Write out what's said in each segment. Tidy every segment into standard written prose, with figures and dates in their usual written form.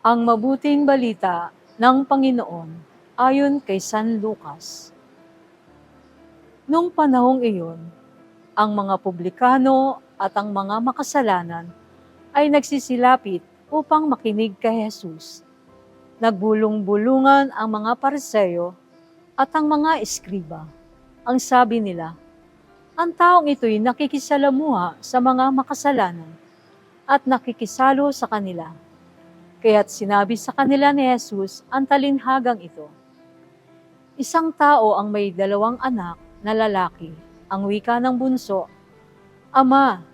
Ang mabuting balita ng Panginoon ayon kay San Lucas. Nung panahong iyon, ang mga publikano at ang mga makasalanan ay nagsisilapit upang makinig kay Jesus. Nagbulong-bulungan ang mga Pariseo at ang mga eskriba. Ang sabi nila, ang taong ito'y nakikisalamuha sa mga makasalanan at nakikisalo sa kanila. Kaya't sinabi sa kanila ni Jesus ang talinhagang ito. Isang tao ang may 2 anak na lalaki. Ang wika ng bunso, Ama,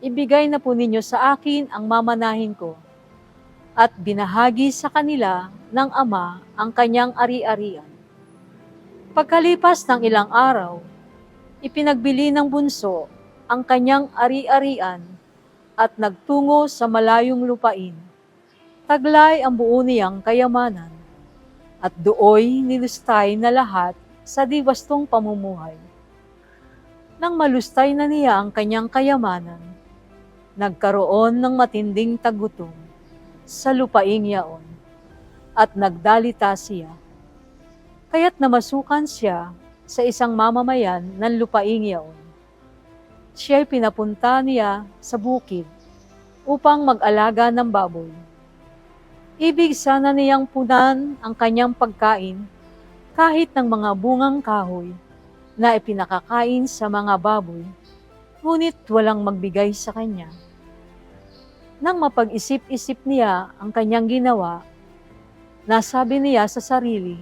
ibigay na po ninyo sa akin ang mamanahin ko. At binahagi sa kanila ng ama ang kanyang ari-arian. Pagkalipas ng ilang araw, ipinagbili ng bunso ang kanyang ari-arian at nagtungo sa malayong lupain. Taglay ang buo niyang kayamanan, at dooy nilustay na lahat sa di wastong pamumuhay. Nang malustay na niya ang kanyang kayamanan, nagkaroon ng matinding tagutom sa lupaing yaon, at nagdalita siya. Kaya't namasukan siya sa isang mamamayan ng lupaing yaon. Siya'y pinapunta niya sa bukid upang mag-alaga ng baboy. Ibig sana niyang punan ang kanyang pagkain kahit ng mga bungang kahoy na ipinakakain sa mga baboy, ngunit walang magbigay sa kanya. Nang mapag-isip-isip niya ang kanyang ginawa, nasabi niya sa sarili,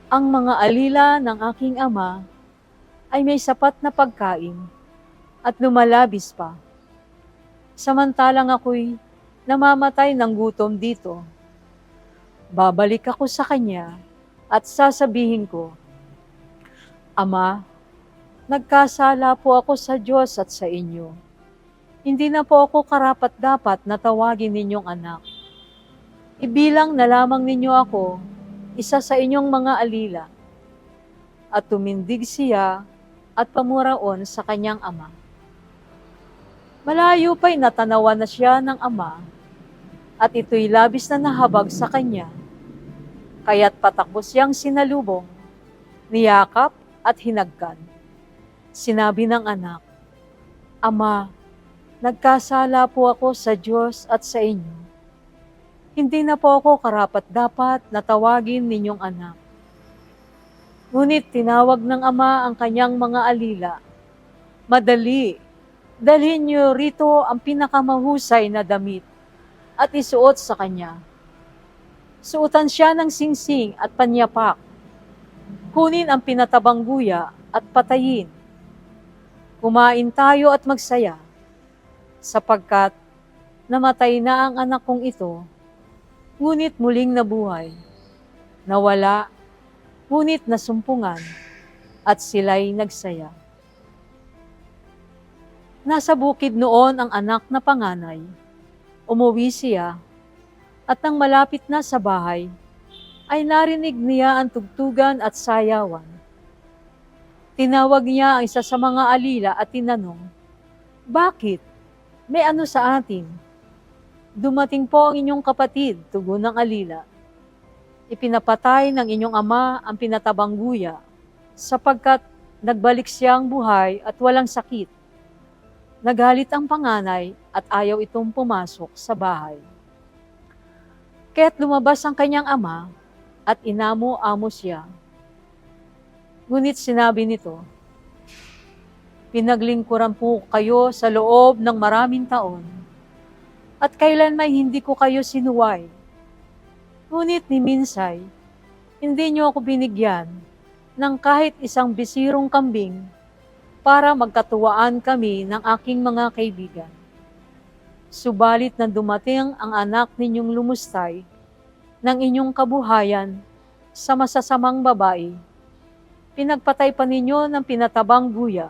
ang mga alila ng aking ama ay may sapat na pagkain at lumalabis pa. Samantalang ako'y namamatay ng gutom dito. Babalik ako sa kanya at sasabihin ko, Ama, nagkasala po ako sa Diyos at sa inyo. Hindi na po ako karapat-dapat na tawagin ninyong anak. Ibilang na lamang ninyo ako isa sa inyong mga alila. At tumindig siya at pamuraon sa kanyang ama. Malayo pa'y natanawan na siya ng ama, at ito'y labis na nahabag sa kanya. Kaya't patakbo siyang sinalubong, niyakap at hinagkan. Sinabi ng anak, Ama, nagkasala po ako sa Diyos at sa inyo. Hindi na po ako karapat-dapat na tawagin ninyong anak. Ngunit tinawag ng ama ang kanyang mga alila. Madali, dalhin niyo rito ang pinakamahusay na damit at isuot sa kanya. Suotan siya ng singsing at panyapak. Kunin ang pinatabang guya at patayin. Kumain tayo at magsaya, sapagkat namatay na ang anak kong ito, ngunit muling nabuhay. Nawala, ngunit nasumpungan, at sila'y nagsaya. Nasa bukid noon ang anak na panganay. Umuwi siya, at nang malapit na sa bahay, ay narinig niya ang tugtugan at sayawan. Tinawag niya ang isa sa mga alila at tinanong, Bakit? May ano sa atin? Dumating po ang inyong kapatid, tugon ng alila. Ipinapatay ng inyong ama ang pinatabang guya, sapagkat nagbalik siyang buhay at walang sakit. Nagalit ang panganay at ayaw itong pumasok sa bahay. Kaya't lumabas ang kanyang ama at inamo-amo siya. Ngunit sinabi nito, Pinaglingkuran po kayo sa loob ng maraming taon, at kailan may hindi ko kayo sinuway. Ngunit ni minsay, hindi niyo ako binigyan ng kahit isang bisirong kambing para magkatuwaan kami ng aking mga kaibigan. Subalit na dumating ang anak ninyong lumustay ng inyong kabuhayan sa masasamang babae, pinagpatay pa ninyo ng pinatabang guya.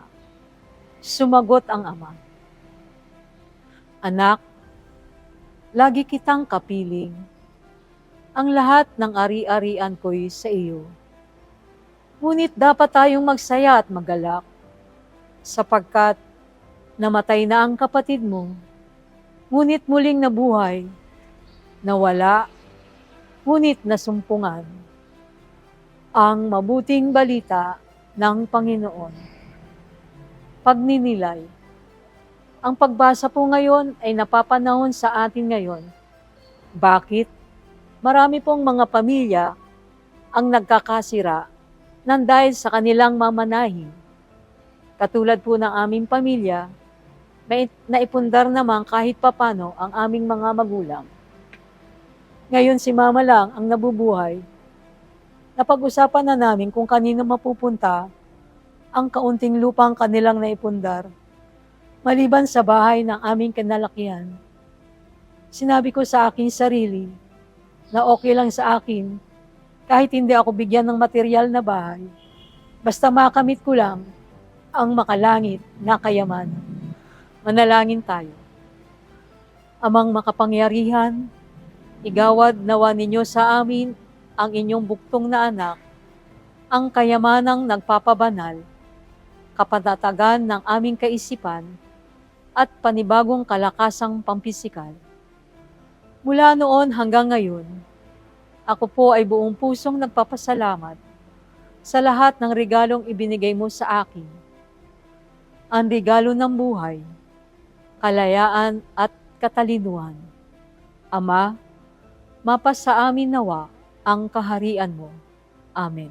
Sumagot ang ama, Anak, lagi kitang kapiling. Ang lahat ng ari-arian ko'y sa iyo. Ngunit dapat tayong magsaya at magalak, sapagkat namatay na ang kapatid mo, ngunit muling nabuhay, nawala, ngunit nasumpungan ang mabuting balita ng Panginoon. Pagninilay. Ang pagbasa po ngayon ay napapanahon sa atin ngayon. Bakit? Marami pong mga pamilya ang nagkakasira nang dahil sa kanilang mamanahin. Katulad po ng aming pamilya, may naipundar naman kahit papano ang aming mga magulang. Ngayon si mama lang ang nabubuhay. Napag-usapan na namin kung kanino mapupunta ang kaunting lupang kanilang naipundar, maliban sa bahay ng aming kinalakihan. Sinabi ko sa aking sarili na okay lang sa akin kahit hindi ako bigyan ng material na bahay, basta makamit ko lang ang makalangit na kayamanan. Manalangin tayo. Amang makapangyarihan, igawad nawa ninyo sa amin ang inyong buktong na anak, ang kayamanang nagpapabanal, kapanatagan ng aming kaisipan, at panibagong kalakasang pampisikal. Mula noon hanggang ngayon, ako po ay buong pusong nagpapasalamat sa lahat ng regalong ibinigay mo sa akin. Ang regalo ng buhay, kalayaan at katalinuhan. Ama, mapasa amin nawa ang kaharian mo. Amen.